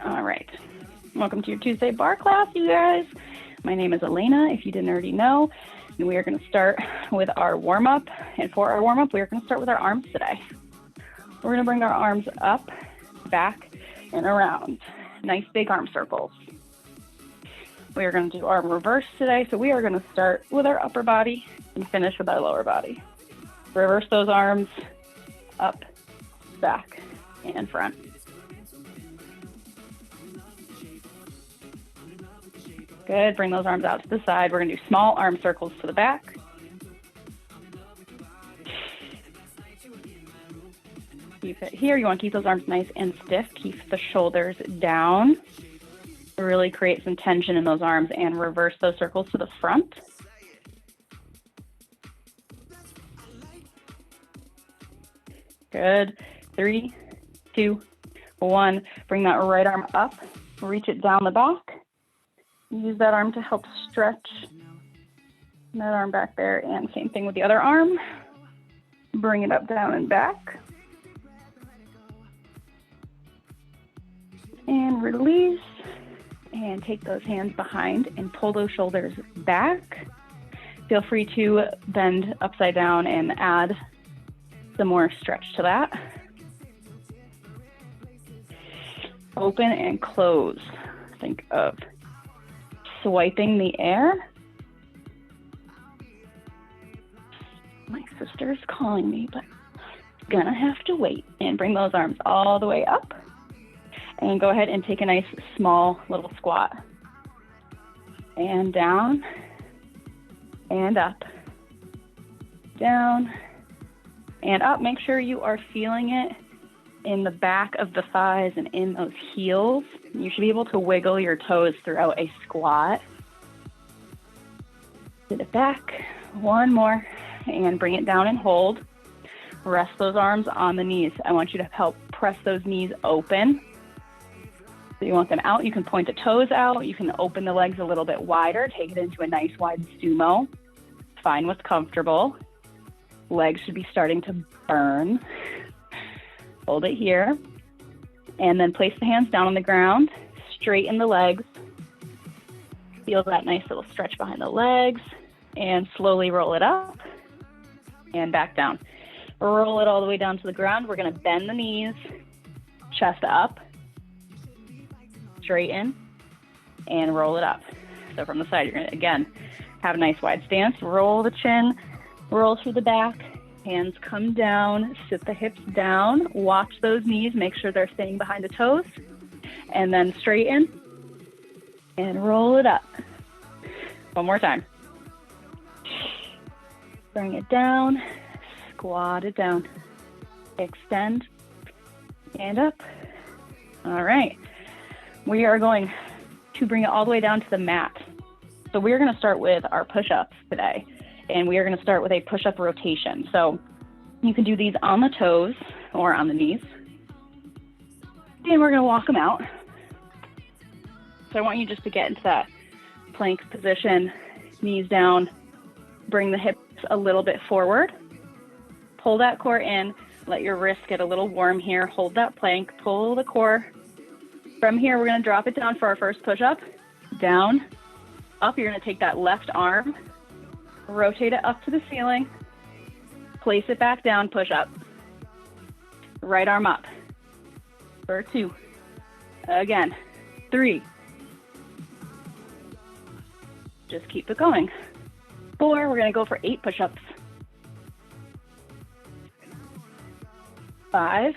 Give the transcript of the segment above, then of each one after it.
All right. Welcome to your Tuesday bar class, you guys. My name is Alaina, if you didn't already know. And we are going to start with our warm-up. And for our warm-up, we are going to start with our arms today. We're going to bring our arms up, back, and around. Nice big arm circles. We are going to do arm reverse today. So we are going to start with our upper body and finish with our lower body. Reverse those arms, up, back, and front. Good, bring those arms out to the side. We're gonna do small arm circles to the back. Keep it here. You wanna keep those arms nice and stiff. Keep the shoulders down. Really create some tension in those arms and reverse those circles to the front. Good, 3, 2, 1. Bring that right arm up, reach it down the back. Use that arm to help stretch that arm back there, and same thing with the other arm. Bring it up, down, and back. And release, and take those hands behind and pull those shoulders back. Feel free to bend upside down and add some more stretch to that. Open and close. Think of swiping the air. My sister's calling me, but gonna have to wait. And bring those arms all the way up. And go ahead and take a nice small little squat. And down, and up. Down, and up. Make sure you are feeling it in the back of the thighs and in those heels. You should be able to wiggle your toes throughout a squat. Sit it back, one more, and bring it down and hold. Rest those arms on the knees. I want you to help press those knees open. So you want them out, you can point the toes out, you can open the legs a little bit wider, take it into a nice wide sumo. Find what's comfortable. Legs should be starting to burn. Hold it here, and then place the hands down on the ground, straighten the legs, feel that nice little stretch behind the legs, and slowly roll it up, and back down. Roll it all the way down to the ground. We're gonna bend the knees, chest up, straighten, and roll it up. So from the side, you're gonna, again, have a nice wide stance, roll the chin, roll through the back, hands come down, sit the hips down, watch those knees, make sure they're staying behind the toes, and then straighten and roll it up. One more time. Bring it down, squat it down, extend, and up. All right. We are going to bring it all the way down to the mat. So we're going to start with our push-ups today. And we are going to start with a push-up rotation. So you can do these on the toes or on the knees. And we're going to walk them out. So I want you just to get into that plank position, knees down, bring the hips a little bit forward. Pull that core in, let your wrists get a little warm here. Hold that plank, pull the core. From here, we're going to drop it down for our first push-up. Down, up. You're going to take that left arm, rotate it up to the ceiling, place it back down, push up. Right arm up for 2. Again, 3. Just keep it going. 4, we're gonna go for 8 push-ups. 5.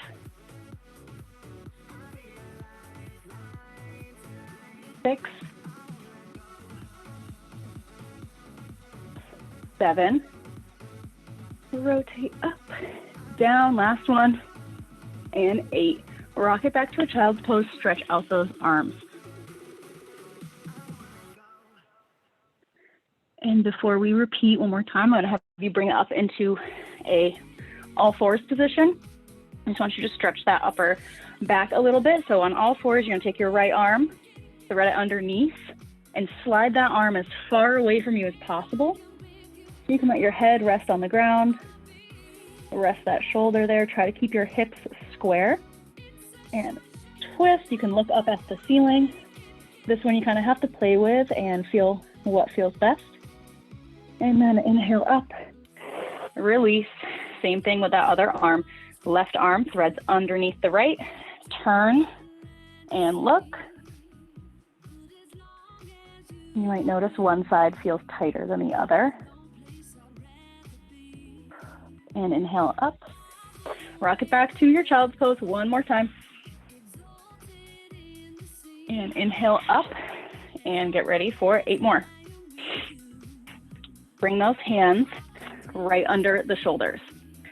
6. 7, rotate up, down, last one, and 8. Rock it back to a child's pose, stretch out those arms. And before we repeat one more time, I'm gonna have you bring it up into a all fours position. I just want you to stretch that upper back a little bit. So on all fours, you're gonna take your right arm, thread it underneath, and slide that arm as far away from you as possible. You can let your head rest on the ground, rest that shoulder there. Try to keep your hips square and twist. You can look up at the ceiling. This one you kind of have to play with and feel what feels best. And then inhale up, release. Same thing with that other arm. Left arm threads underneath the right. Turn and look. You might notice one side feels tighter than the other. And inhale up. Rock it back to your child's pose one more time. And inhale up and get ready for 8 more. Bring those hands right under the shoulders.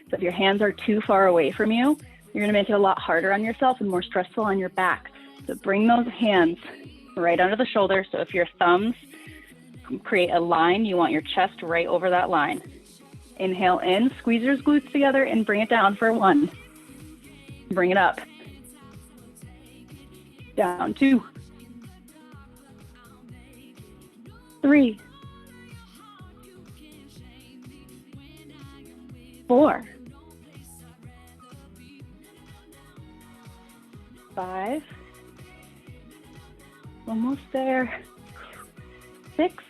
So if your hands are too far away from you, you're gonna make it a lot harder on yourself and more stressful on your back. So bring those hands right under the shoulders. So if your thumbs create a line, you want your chest right over that line. Inhale in, squeeze your glutes together and bring it down for 1. Bring it up. Down 2. 3. 4. 5. Almost there. 6.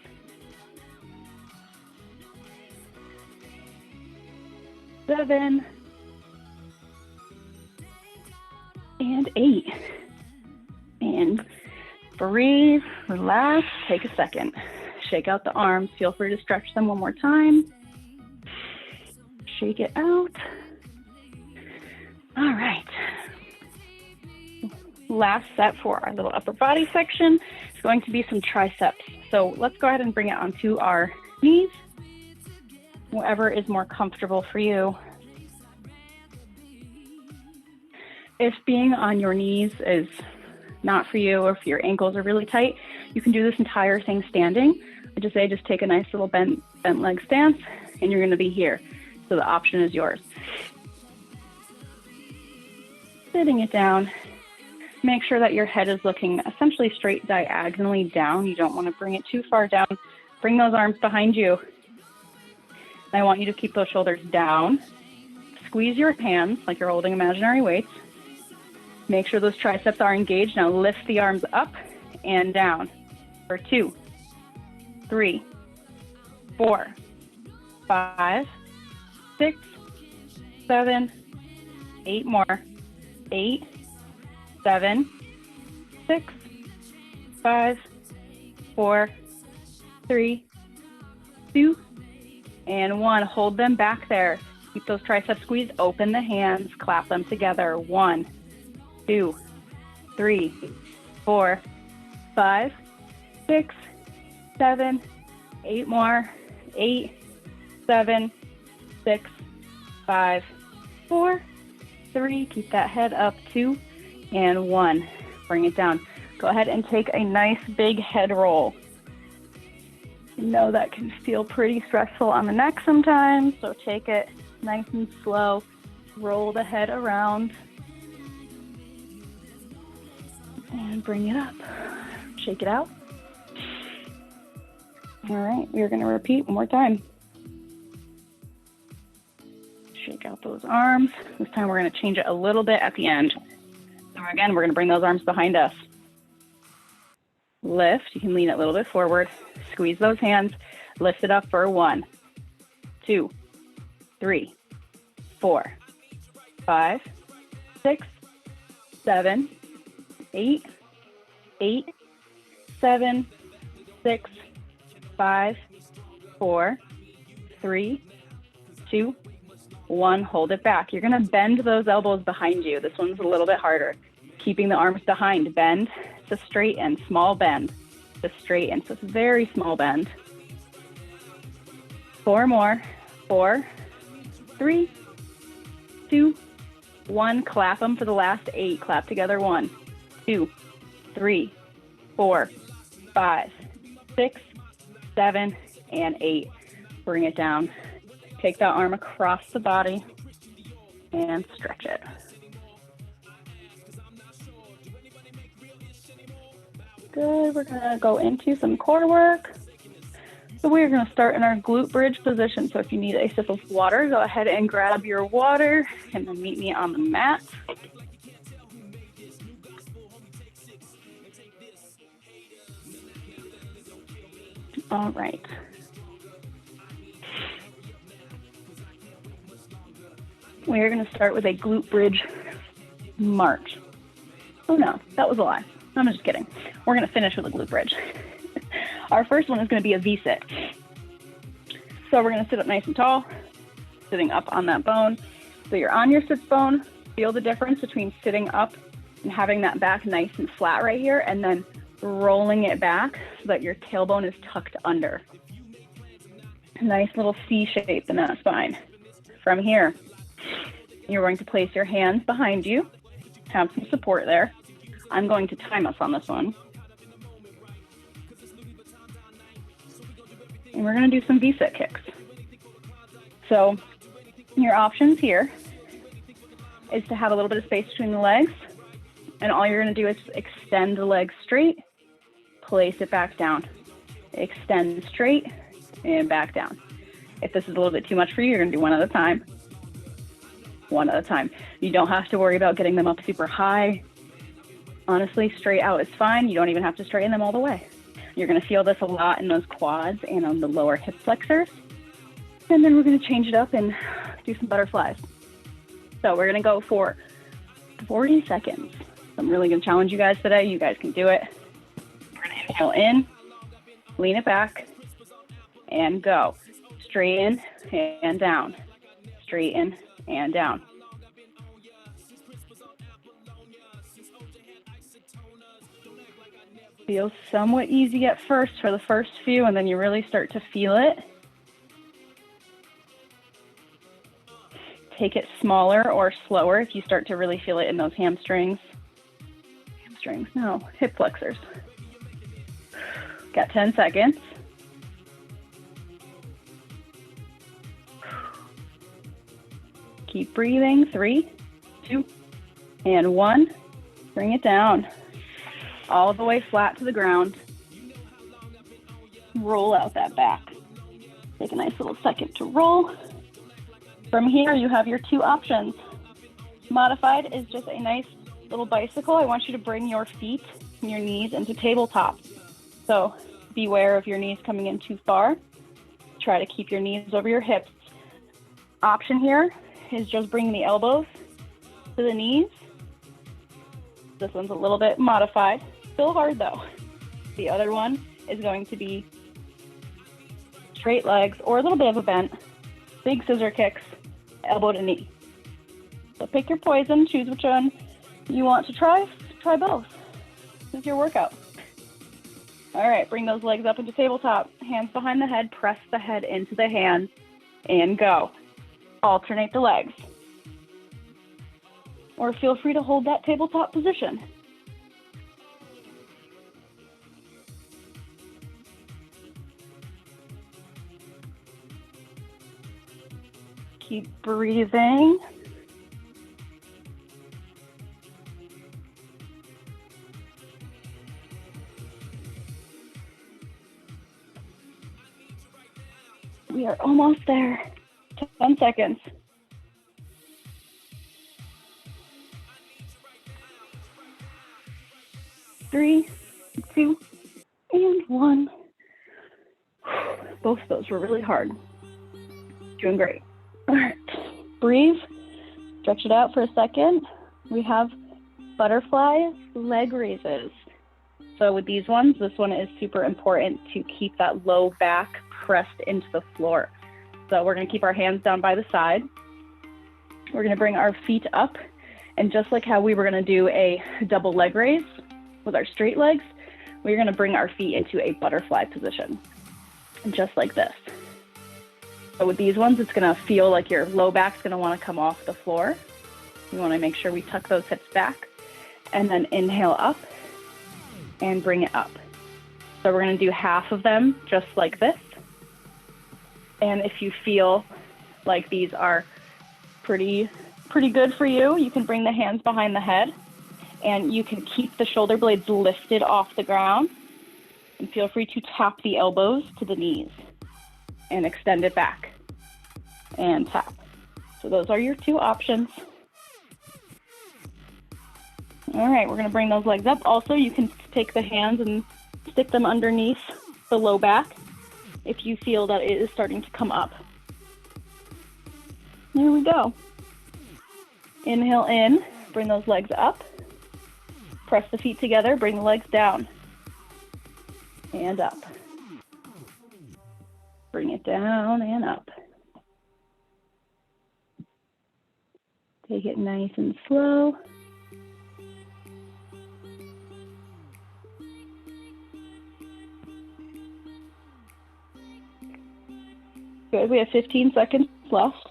7. And 8. And breathe, relax, take a second. Shake out the arms. Feel free to stretch them one more time. Shake it out. All right. Last set for our little upper body section is going to be some triceps. So let's go ahead and bring it onto our knees. Whatever is more comfortable for you. If being on your knees is not for you, or if your ankles are really tight, you can do this entire thing standing. I just say just take a nice little bent leg stance and you're gonna be here. So the option is yours. Sitting it down, make sure that your head is looking essentially straight diagonally down. You don't wanna bring it too far down. Bring those arms behind you. I want you to keep those shoulders down. Squeeze your hands like you're holding imaginary weights. Make sure those triceps are engaged. Now lift the arms up and down for 2, 3, 4, 5, 6, 7, 8 more. 8, 7, 6, 5, 4, 3, 2, and 1. Hold them back there. Keep those triceps squeezed. Open the hands. Clap them together. 1, 2, 3, 4, 5, 6, 7, 8 more. 8, 7, 6, 5, 4, 3. Keep that head up. 2, and 1. Bring it down. Go ahead and take a nice big head roll. You know that can feel pretty stressful on the neck sometimes, so take it nice and slow. Roll the head around. And bring it up. Shake it out. All right, we're going to repeat one more time. Shake out those arms. This time we're going to change it a little bit at the end. So again, we're going to bring those arms behind us. Lift. You can lean it a little bit forward. Squeeze those hands. Lift it up for 1, 2, 3, 4, 5, 6, 7, 8, 8, 7, 6, 5, 4, 3, 2, 1. Hold it back. You're going to bend those elbows behind you. This one's a little bit harder. Keeping the arms behind. Bend to straighten. Small bend to straighten. So it's a very small bend. 4 more. 4, 3, 2, 1. Clap them for the last 8. Clap together. 1, 2, 3, 4, 5, 6, 7, and 8. Bring it down. Take that arm across the body and stretch it. Good. We're going to go into some core work. So we're going to start in our glute bridge position. So if you need a sip of water, go ahead and grab your water and then meet me on the mat. All right. We're going to start with a glute bridge march. Oh no, that was a lie. I'm just kidding. We're going to finish with a glute bridge. Our first one is going to be a V-sit. So we're going to sit up nice and tall, sitting up on that bone. So you're on your sit bone. Feel the difference between sitting up and having that back nice and flat right here, and then rolling it back so that your tailbone is tucked under. Nice little C shape in that spine. From here, you're going to place your hands behind you, have some support there. I'm going to time us on this one. And we're going to do some V-sit kicks. So your options here is to have a little bit of space between the legs, and all you're going to do is extend the legs straight, place it back down, extend straight, and back down. If this is a little bit too much for you, you're going to do one at a time. One at a time. You don't have to worry about getting them up super high. Honestly, straight out is fine. You don't even have to straighten them all the way. You're going to feel this a lot in those quads and on the lower hip flexors. And then we're going to change it up and do some butterflies. So we're going to go for 40 seconds. I'm really going to challenge you guys today. You guys can do it. We're going to inhale in, lean it back, and go. Straighten and down. Straighten and down. Feels somewhat easy at first for the first few, and then you really start to feel it. Take it smaller or slower if you start to really feel it in those hamstrings. No, hip flexors. Got 10 seconds. Keep breathing. 3, 2, and 1. Bring it down. All the way flat to the ground. Roll out that back. Take a nice little second to roll. From here, you have your two options. Modified is just a nice little bicycle. I want you to bring your feet and your knees into tabletop. So beware of your knees coming in too far. Try to keep your knees over your hips. Option here is just bringing the elbows to the knees. This one's a little bit modified. Still hard though. The other one is going to be straight legs or a little bit of a bent. Big scissor kicks, elbow to knee. So pick your poison, choose which one you want to try. Try both. This is your workout. All right, bring those legs up into tabletop. Hands behind the head, press the head into the hands, and go. Alternate the legs. Or feel free to hold that tabletop position. Keep breathing. We are almost there. 10 seconds. Three, 2, and 1. Both of those were really hard. Doing great. All right, breathe, stretch it out for a second. We have butterfly leg raises. So with these ones, this one is super important to keep that low back pressed into the floor. So we're going to keep our hands down by the side. We're going to bring our feet up, and just like how we were going to do a double leg raise with our straight legs, we're going to bring our feet into a butterfly position, just like this. So with these ones, it's going to feel like your low back's going to want to come off the floor. You want to make sure we tuck those hips back, and then inhale up and bring it up. So we're going to do half of them just like this. And if you feel like these are pretty good for you, you can bring the hands behind the head, and you can keep the shoulder blades lifted off the ground, and feel free to tap the elbows to the knees and extend it back and tap. So those are your two options. All right, we're going to bring those legs up. Also, you can take the hands and stick them underneath the low back if you feel that it is starting to come up. Here we go. Inhale in, bring those legs up. Press the feet together, bring the legs down. And up. Bring it down and up. Take it nice and slow. Good, we have 15 seconds left.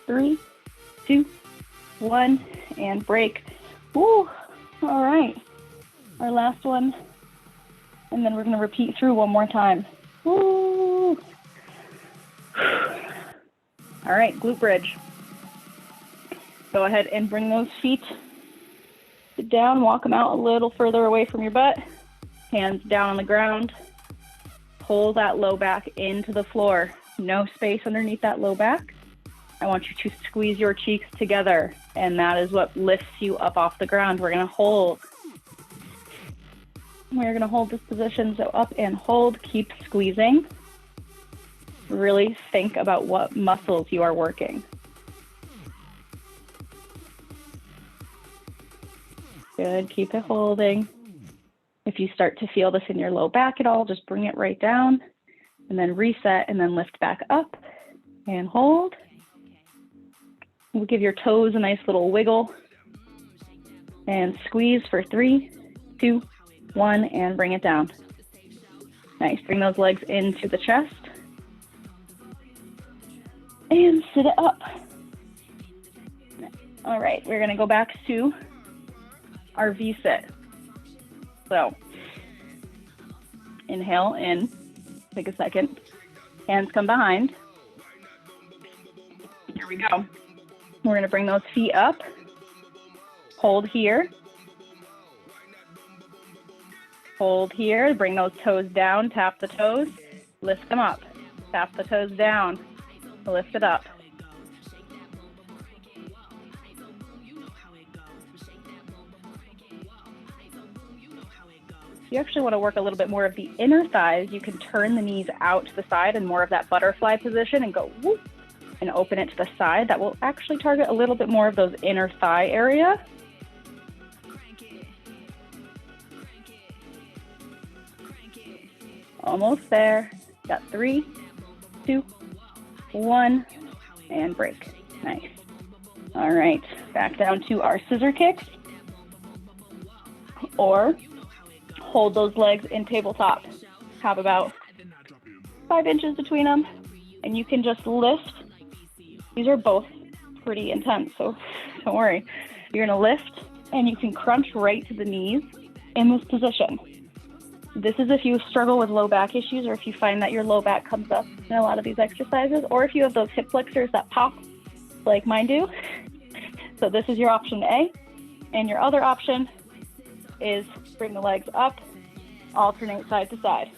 Three, two, one, and break. Woo! All right, our last one, and then we're going to repeat through one more time. Woo! All right, glute bridge. Go ahead and bring those feet down, walk them out a little further away from your butt, hands down on the ground. Pull that low back into the floor. No space underneath that low back. I want you to squeeze your cheeks together, and that is what lifts you up off the ground. We're going to hold. We're going to hold this position, so up and hold. Keep squeezing. Really think about what muscles you are working. Good, keep it holding. If you start to feel this in your low back at all, just bring it right down, and then reset, and then lift back up, and hold. We'll give your toes a nice little wiggle and squeeze for 3, 2, 1, and bring it down. Nice, bring those legs into the chest and sit it up. All right, we're gonna go back to our V-sit. So inhale in, take a second, hands come behind. Here we go. We're going to bring those feet up, hold here, bring those toes down, tap the toes, lift them up, tap the toes down, lift it up. If you actually want to work a little bit more of the inner thighs, you can turn the knees out to the side and more of that butterfly position and go whoop, and open it to the side. That will actually target a little bit more of those inner thigh area. Almost there. Got 3, 2, 1, and break. Nice. All right, back down to our scissor kicks. Or hold those legs in tabletop. Have about 5 inches between them, and you can just lift. These are both pretty intense, so don't worry. You're gonna lift, and you can crunch right to the knees in this position. This is if you struggle with low back issues, or if you find that your low back comes up in a lot of these exercises, or if you have those hip flexors that pop like mine do. So this is your option A. And your other option is bring the legs up, alternate side to side.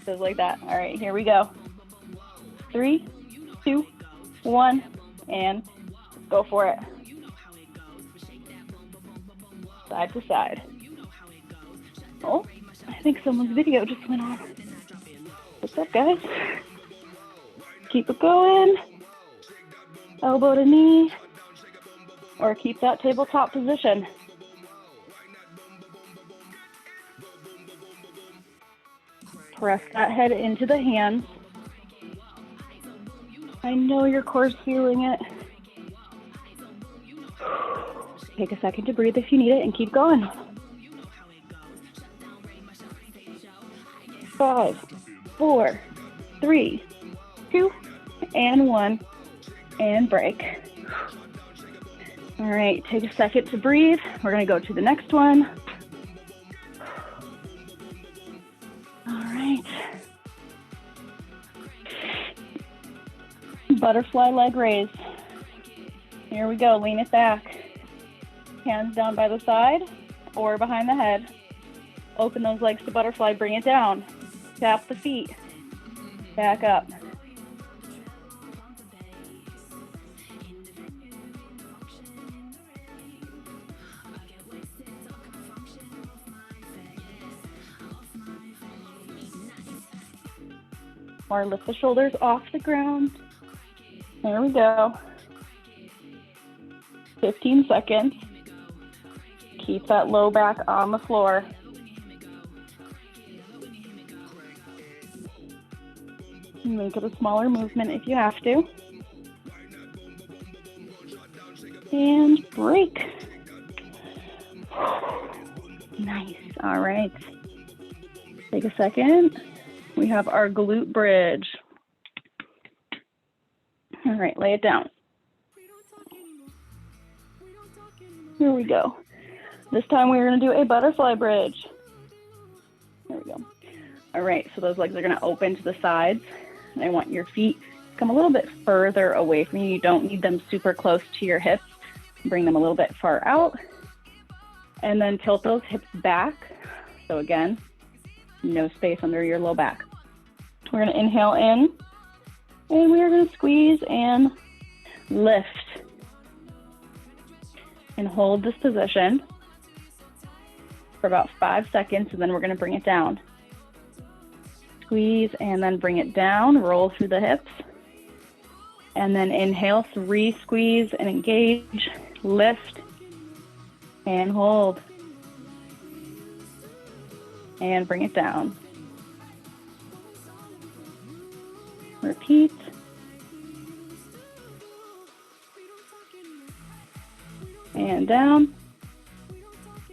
Just like that. All right, here we go. 3, 2, 1, and go for it. Side to side. Oh, I think someone's video just went off. What's up, guys? Keep it going. Elbow to knee, or keep that tabletop position. Press that head into the hands. I know your core's feeling it. Take a second to breathe if you need it and keep going. 5, 4, 3, 2, and 1, and break. All right, take a second to breathe. We're gonna go to the next one. All right. Butterfly leg raise. Here we go, lean it back. Hands down by the side or behind the head. Open those legs to butterfly, bring it down. Tap the feet. Back up. Or lift the shoulders off the ground. There we go. 15 seconds. Keep that low back on the floor. Make it a smaller movement if you have to. And break. Nice. All right. Take a second. We have our glute bridge. All right, lay it down. Here we go. This time we're going to do a butterfly bridge. There we go. All right, so those legs are going to open to the sides. And I want your feet to come a little bit further away from you. You don't need them super close to your hips. Bring them a little bit far out. And then tilt those hips back. So again, no space under your low back. We're going to inhale in. And we are going to squeeze and lift. And hold this position for about 5 seconds, and then we're going to bring it down. Squeeze and then bring it down, roll through the hips. And then inhale, 3, squeeze and engage, lift, and hold. And bring it down. Repeat. And down.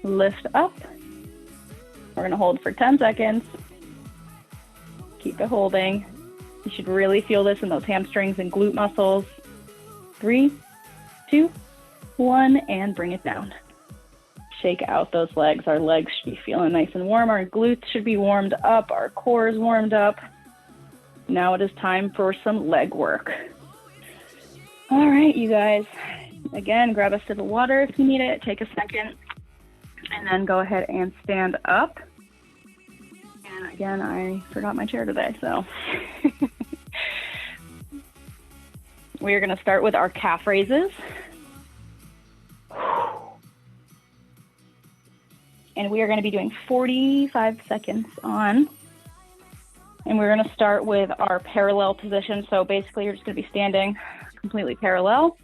Lift up. We're going to hold for 10 seconds. Keep it holding. You should really feel this in those hamstrings and glute muscles. 3, 2, 1, and bring it down. Shake out those legs. Our legs should be feeling nice and warm. Our glutes should be warmed up. Our core is warmed up. Now it is time for some leg work. All right, you guys. Again, grab a sip of water if you need it. Take a second. And then go ahead and stand up. And again, I forgot my chair today, so. We are going to start with our calf raises. And we are going to be doing 45 seconds on. And we're going to start with our parallel position. So basically, you're just going to be standing completely parallel.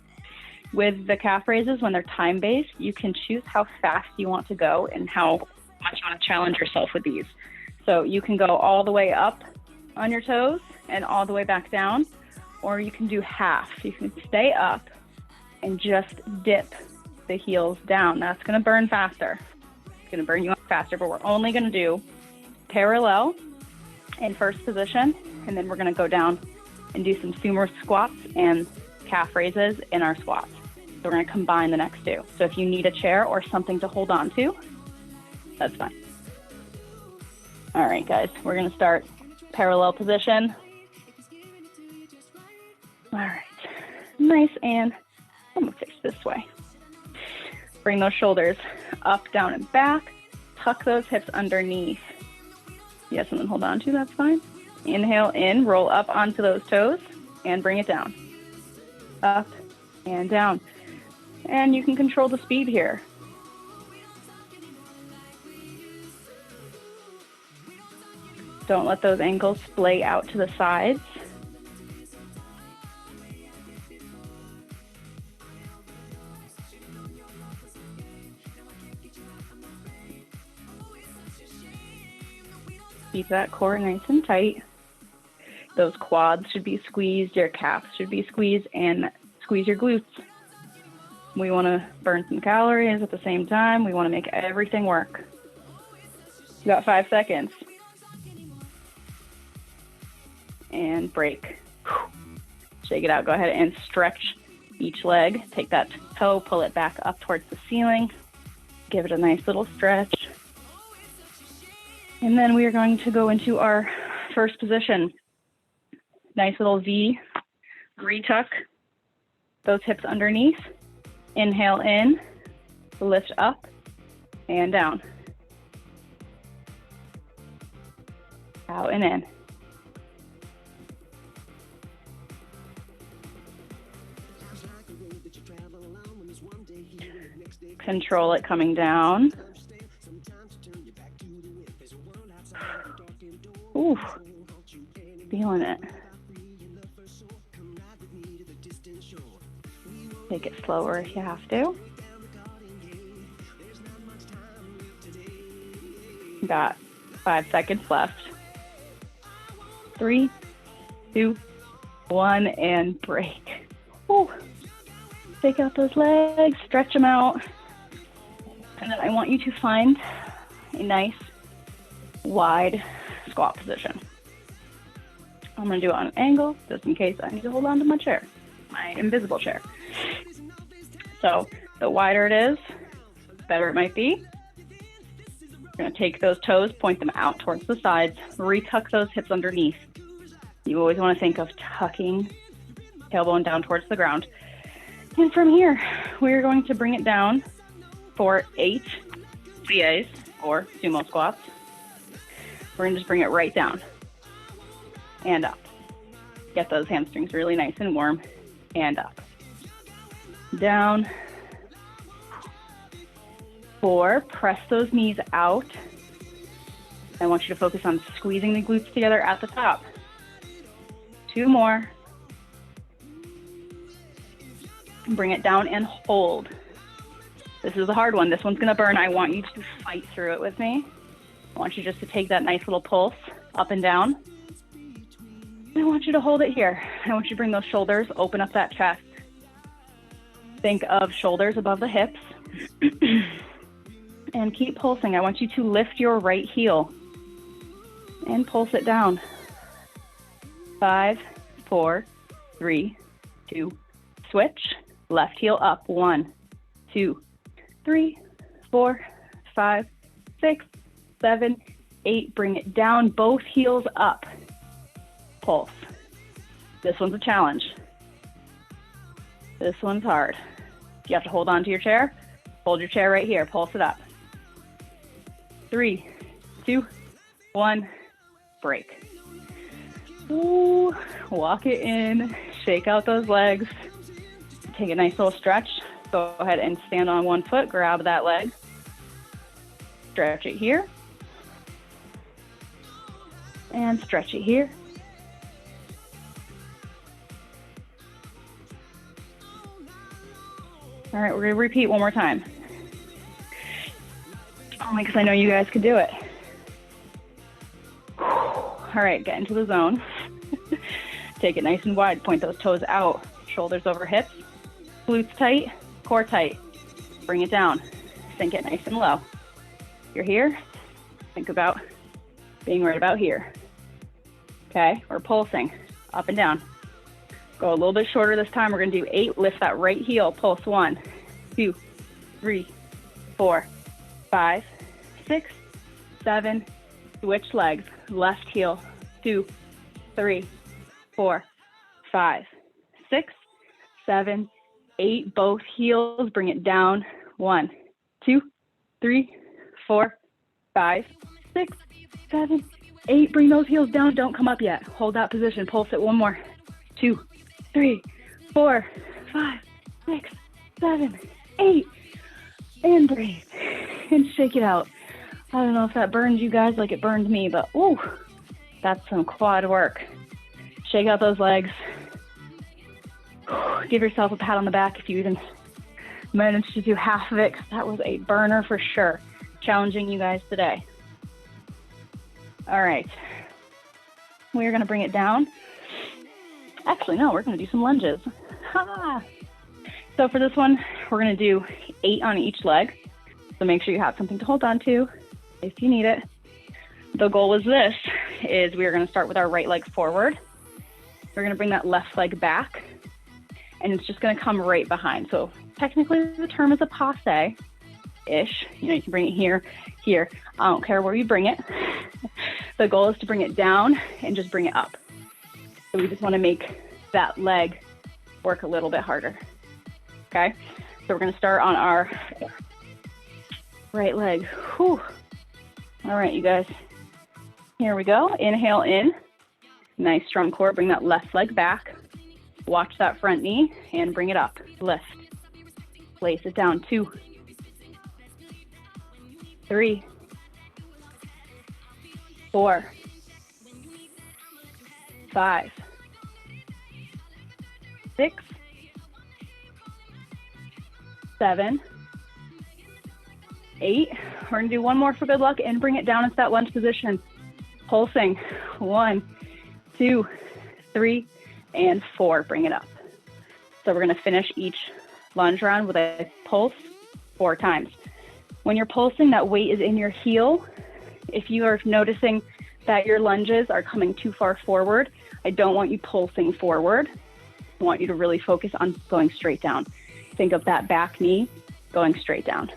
With the calf raises, when they're time-based, you can choose how fast you want to go and how much you want to challenge yourself with these. So you can go all the way up on your toes and all the way back down, or you can do half. You can stay up and just dip the heels down. That's going to burn faster. It's going to burn you up faster, but we're only going to do parallel in first position, and then we're going to go down and do some sumo squats and calf raises in our squats. So we're going to combine the next two. So if you need a chair or something to hold on to, that's fine. All right, guys, we're going to start parallel position. All right, nice, and I'm going to face this way. Bring those shoulders up, down, and back. Tuck those hips underneath. Yes, and then hold on to, that's fine. Inhale in, roll up onto those toes, and bring it down. Up and down. And you can control the speed here. Don't let those ankles splay out to the sides. Keep that core nice and tight. Those quads should be squeezed, your calves should be squeezed, and squeeze your glutes. We want to burn some calories at the same time. We want to make everything work. You got 5 seconds. And break. Shake it out. Go ahead and stretch each leg. Take that toe, pull it back up towards the ceiling. Give it a nice little stretch. And then we are going to go into our first position. Nice little V, retuck, those hips underneath. Inhale in, lift up, and down. Out and in. Control it coming down. Ooh. Feeling it. Take it slower if you have to. Got 5 seconds left. 3, 2, 1, and break. Woo. Take out those legs, stretch them out. And then I want you to find a nice wide squat position. I'm going to do it on an angle just in case I need to hold on to my chair, my invisible chair. So the wider it is, the better it might be. You're going to take those toes, point them out towards the sides, retuck those hips underneath. You always want to think of tucking tailbone down towards the ground. And from here, we're going to bring it down for 8 CAs or sumo squats. We're going to just bring it right down and up. Get those hamstrings really nice and warm and up. Down. 4, press those knees out. I want you to focus on squeezing the glutes together at the top. 2 more. Bring it down and hold. This is a hard one. This one's gonna burn. I want you to fight through it with me. I want you just to take that nice little pulse up and down. I want you to hold it here. I want you to bring those shoulders, open up that chest. Think of shoulders above the hips. And keep pulsing. I want you to lift your right heel and pulse it down. 5, 4, 3, 2, switch. Left heel up. 1, 2, 3, 4, 5, 6, 7, 8. Bring it down. Both heels up. Pulse. This one's a challenge. This one's hard. You have to hold on to your chair. Hold your chair right here. Pulse it up. 3, 2, 1. Break. Ooh, walk it in. Shake out those legs. Take a nice little stretch. Go ahead and stand on one foot. Grab that leg. Stretch it here. And stretch it here. All right, we're going to repeat one more time. Only because I know you guys could do it. All right, get into the zone. Take it nice and wide. Point those toes out. Shoulders over hips. Glutes tight. Core tight. Bring it down. Sink it nice and low. You're here. Think about being right about here. Okay, we're pulsing up and down. Go a little bit shorter this time. We're going to do 8. Lift that right heel. Pulse 1, 2, 3, 4, 5, 6, 7. Switch legs. Left heel. 2, 3, 4, 5, 6, 7, 8. Both heels. Bring it down. 1, 2, 3, 4, 5, 6, 7, 8. Bring those heels down. Don't come up yet. Hold that position. Pulse it. 1 more. 2, 3, 4, 5, 6, 7, 8. And breathe. And shake it out. I don't know if that burns you guys like it burned me, but ooh, that's some quad work. Shake out those legs. Give yourself a pat on the back if you even managed to do half of it, because that was a burner for sure. Challenging you guys today. All right. We're going to bring it down. Actually, no, we're going to do some lunges. Ha! So for this one, we're going to do 8 on each leg. So make sure you have something to hold on to if you need it. The goal is this, is we are going to start with our right leg forward. We're going to bring that left leg back, and it's just going to come right behind. So technically the term is a passe-ish. You know, you can bring it here, here. I don't care where you bring it. The goal is to bring it down and just bring it up. So we just want to make that leg work a little bit harder. Okay? So we're going to start on our right leg. Whew. All right, you guys. Here we go. Inhale in. Nice strong core. Bring that left leg back. Watch that front knee and bring it up. Lift. Place it down. 2, 3, 4, 5, 6, 7, 8. We're going to do one more for good luck and bring it down into that lunge position. Pulsing. 1, 2, 3, and 4. Bring it up. So we're going to finish each lunge round with a pulse 4 times. When you're pulsing, that weight is in your heel. If you are noticing that your lunges are coming too far forward, I don't want you pulsing forward. I want you to really focus on going straight down. Think of that back knee going straight down.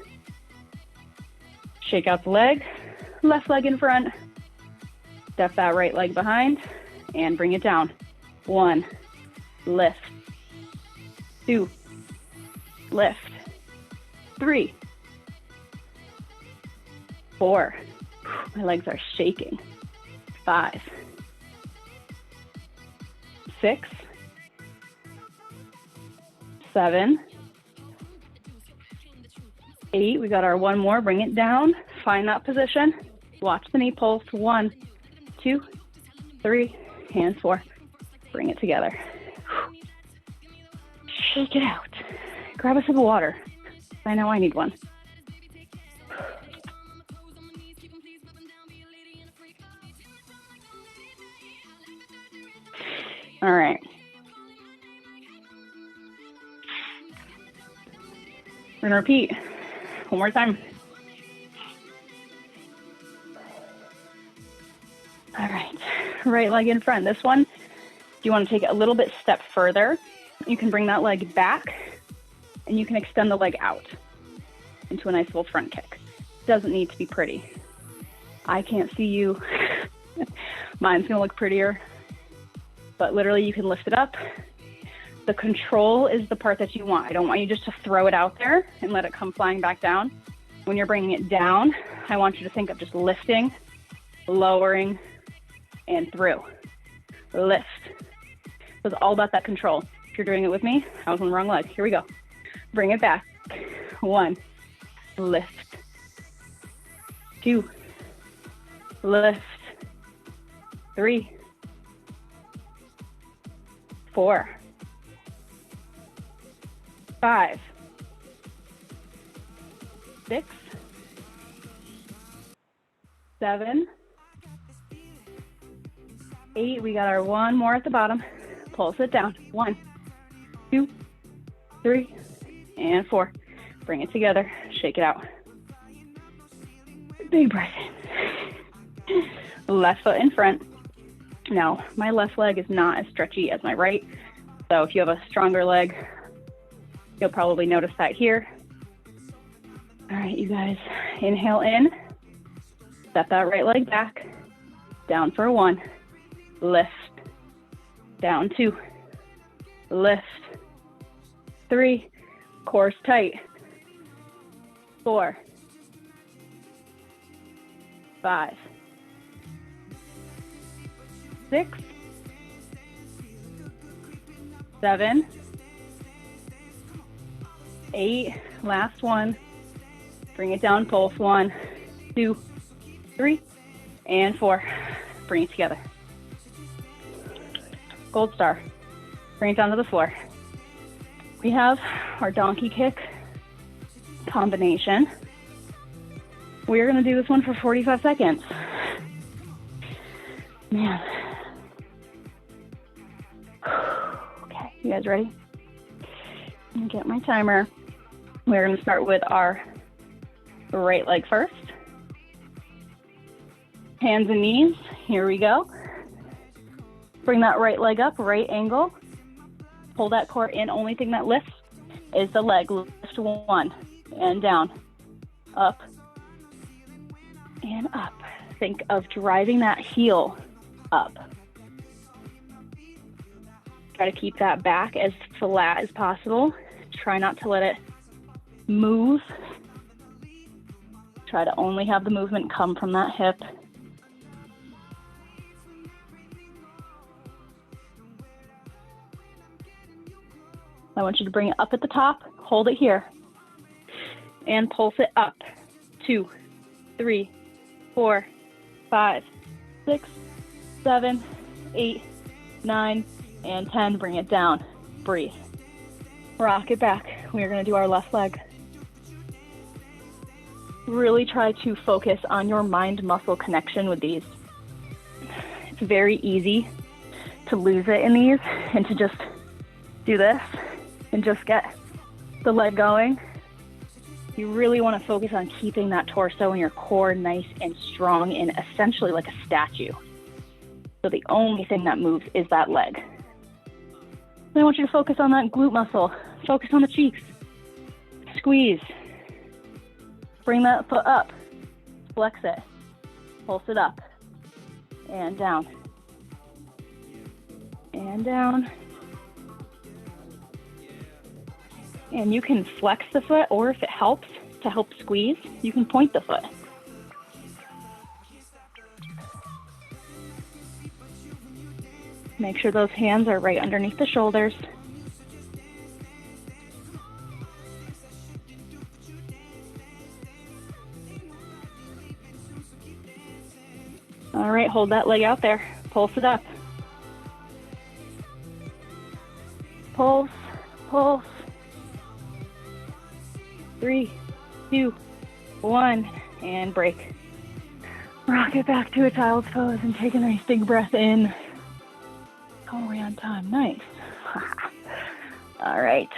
Shake out the leg, left leg in front, step that right leg behind, and bring it down. 1, lift. 2, lift. 3, 4. My legs are shaking. 5, 6, 7, 8. We got our one more. Bring it down. Find that position. Watch the knee pulse. 1, 2, 3, and 4. Bring it together. Shake it out. Grab a sip of water. I know I need one. All right. We're going to repeat one more time. All right. Right leg in front. This one, you want to take it a little bit step further. You can bring that leg back and you can extend the leg out into a nice little front kick. Doesn't need to be pretty. I can't see you. Mine's going to look prettier. But literally you can lift it up. The control is the part that you want. I don't want you just to throw it out there and let it come flying back down. When you're bringing it down, I want you to think of just lifting, lowering, and through. Lift. So it's all about that control. If you're doing it with me, I was on the wrong leg. Here we go. Bring it back. 1, lift. 2, lift. 3, 4, 5, 6, 7, 8. We got our one more at the bottom. Pulse it down. 1, 2, 3, and 4. Bring it together. Shake it out. Big breath in. Left foot in front. Now, my left leg is not as stretchy as my right. So if you have a stronger leg, you'll probably notice that here. All right, you guys, inhale in. Step that right leg back. Down for 1. Lift. Down 2. Lift. 3. Core's tight. 4. 5. 6. 7. 8. Last one. Bring it down, pulse. 1, 2, 3, and 4. Bring it together. Gold star. Bring it down to the floor. We have our donkey kick combination. We're going to do this one for 45 seconds. Man. Okay, you guys ready? Let me get my timer. We're going to start with our right leg first. Hands and knees. Here we go. Bring that right leg up, right angle. Pull that core in. Only thing that lifts is the leg. Lift 1 and down, up and up. Think of driving that heel up. Try to keep that back as flat as possible. Try not to let it move. Try to only have the movement come from that hip. I want you to bring it up at the top, hold it here, and pulse it up. 2, 3, 4, 5, 6, 7, 8, 9, and 10. Bring it down. Breathe. Rock it back. We are going to do our left leg. Really try to focus on your mind-muscle connection with these. It's very easy to lose it in these and to just do this and just get the leg going. You really want to focus on keeping that torso and your core nice and strong and essentially like a statue. So the only thing that moves is that leg. Then I want you to focus on that glute muscle. Focus on the cheeks. Squeeze. Bring that foot up. Flex it. Pulse it up. And down. And down. And you can flex the foot, or if it helps to help squeeze, you can point the foot. Make sure those hands are right underneath the shoulders. All right, hold that leg out there. Pulse it up. Pulse, pulse. 3, 2, 1, and break. Rock it back to a child's pose and take a nice big breath in. Oh, are we on time? Nice. All right.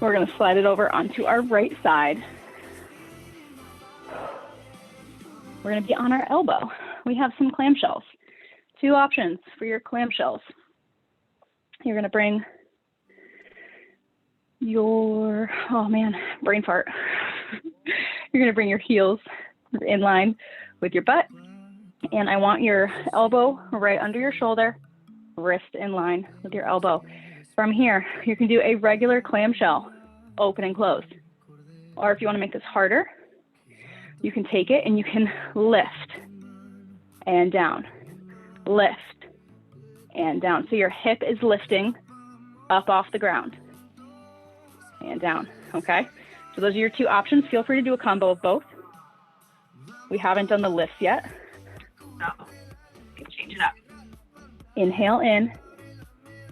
We're going to slide it over onto our right side. We're going to be on our elbow. We have some clamshells. 2 options for your clamshells. You're going to bring your, oh man, brain fart. You're going to bring your heels in line with your butt. And I want your elbow right under your shoulder, wrist in line with your elbow. From here, you can do a regular clamshell, open and close. Or if you want to make this harder, you can take it and you can lift and down, lift and down. So your hip is lifting up off the ground and down, okay? So those are your 2 options. Feel free to do a combo of both. We haven't done the lifts yet. So you can change it up. Inhale in,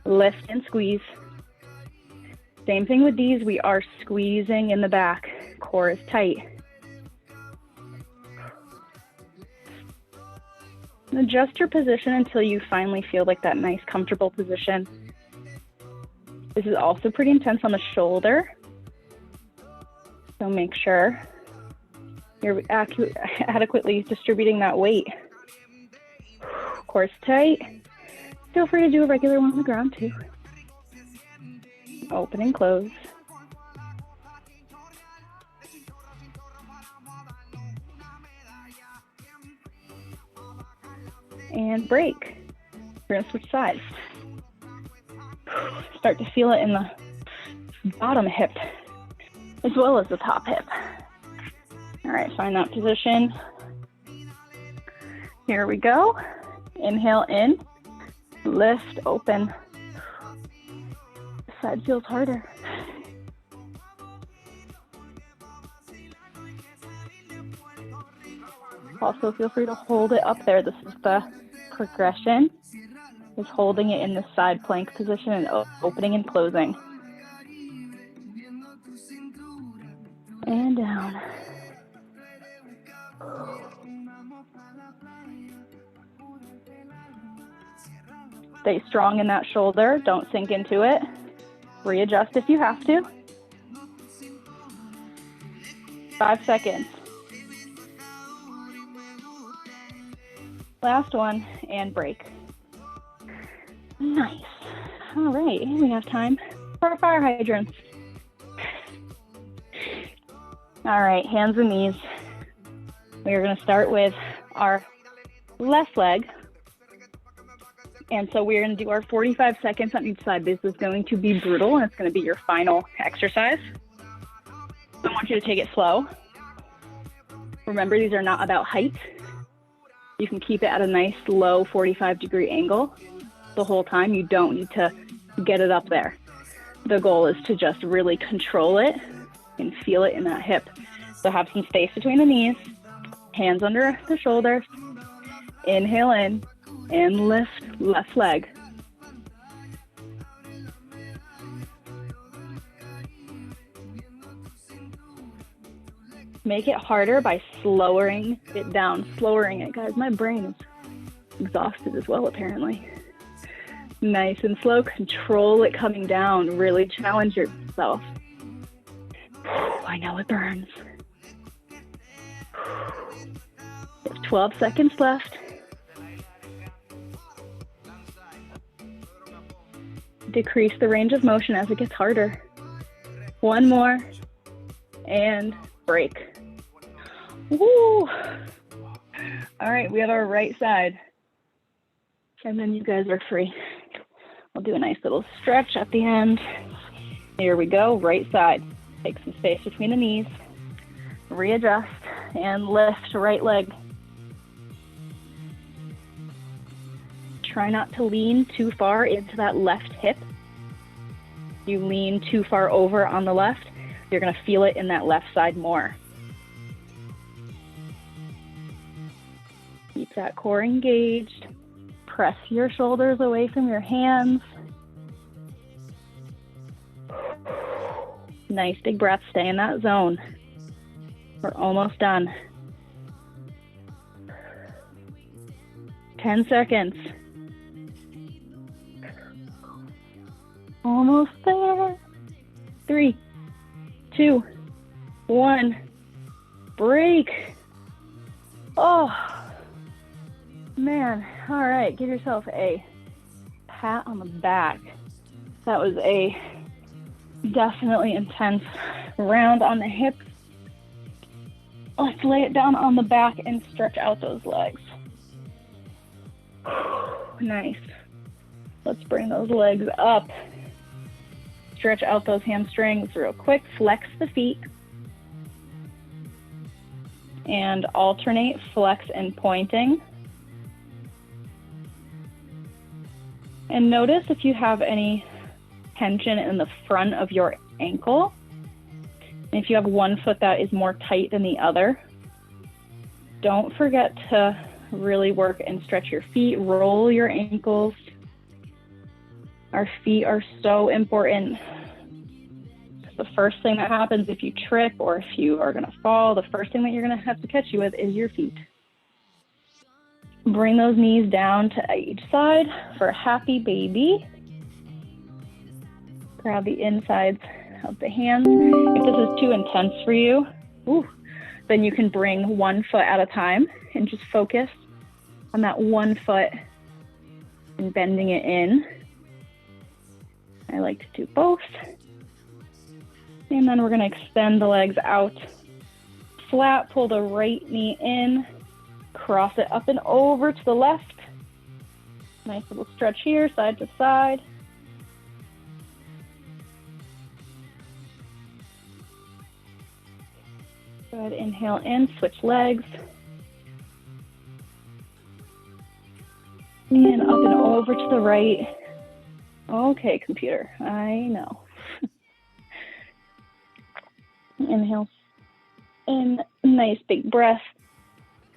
lift and squeeze. Same thing with these. We are squeezing in the back. Core is tight. Adjust your position until you finally feel like that nice, comfortable position. This is also pretty intense on the shoulder. So make sure you're adequately distributing that weight. Core's tight. Feel free to do a regular one on the ground too. Open and close. And break. We're gonna switch sides. Start to feel it in the bottom hip as well as the top hip. All right, find that position. Here we go. Inhale in, lift, open. This side feels harder. Also feel free to hold it up there. This is the progression, is holding it in the side plank position and opening and closing. And down. Stay strong in that shoulder. Don't sink into it. Readjust if you have to. 5 seconds. Last one, and break. Nice. All right, we have time for our fire hydrants. All right, hands and knees. We are going to start with our left leg. And so we're going to do our 45 seconds on each side. This is going to be brutal, and it's going to be your final exercise. I want you to take it slow. Remember, these are not about height. You can keep it at a nice low 45-degree angle the whole time. You don't need to get it up there. The goal is to just really control it and feel it in that hip. So have some space between the knees, hands under the shoulders. Inhale in, lift, open. and lift left leg. Make it harder by slowing it down, slowing it. Guys, my brain is exhausted as well, apparently. Nice and slow, control it coming down, really challenge yourself. I know it burns. 12 seconds left. Decrease the range of motion as it gets harder. One more, and break. Woo! All right, we have our right side. And then you guys are free. We'll do a nice little stretch at the end. Here we go, right side. Take some space between the knees. Readjust and lift right leg. Try not to lean too far into that left hip. You lean too far over on the left, you're gonna feel it in that left side more. Keep that core engaged. Press your shoulders away from your hands. Nice big breath, stay in that zone. We're almost done. 10 seconds. Almost there. 3, 2, 1. Break. Oh, man. All right, give yourself a pat on the back. That was a definitely intense round on the hips. Let's lay it down on the back and stretch out those legs. Nice. Let's bring those legs up. Stretch out those hamstrings real quick. Flex the feet. And alternate flex and pointing. And notice if you have any tension in the front of your ankle. And if you have one foot that is more tight than the other, don't forget to really work and stretch your feet, roll your ankles. Our feet are so important. The first thing that happens if you trip or if you are gonna fall, the first thing that you're gonna have to catch you with is your feet. Bring those knees down to each side for a happy baby. Grab the insides of the hands. If this is too intense for you, then you can bring one foot at a time and just focus on that one foot and bending it in. I like to do both. And then we're gonna extend the legs out flat, pull the right knee in, cross it up and over to the left. Nice little stretch here, side to side. Good, inhale in, switch legs. And up and over to the right. Okay, computer, I know. Inhale in, nice big breath.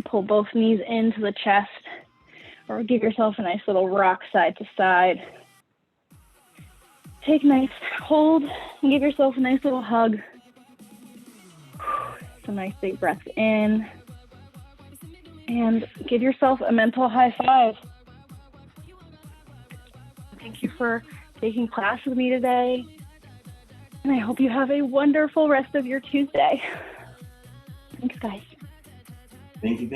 Pull both knees into the chest, or give yourself a nice little rock side to side. Take a nice hold and give yourself a nice little hug. A nice big breath in, and give yourself a mental high five. Thank you for taking class with me today, and I hope you have a wonderful rest of your Tuesday. Thanks, guys. Thank you.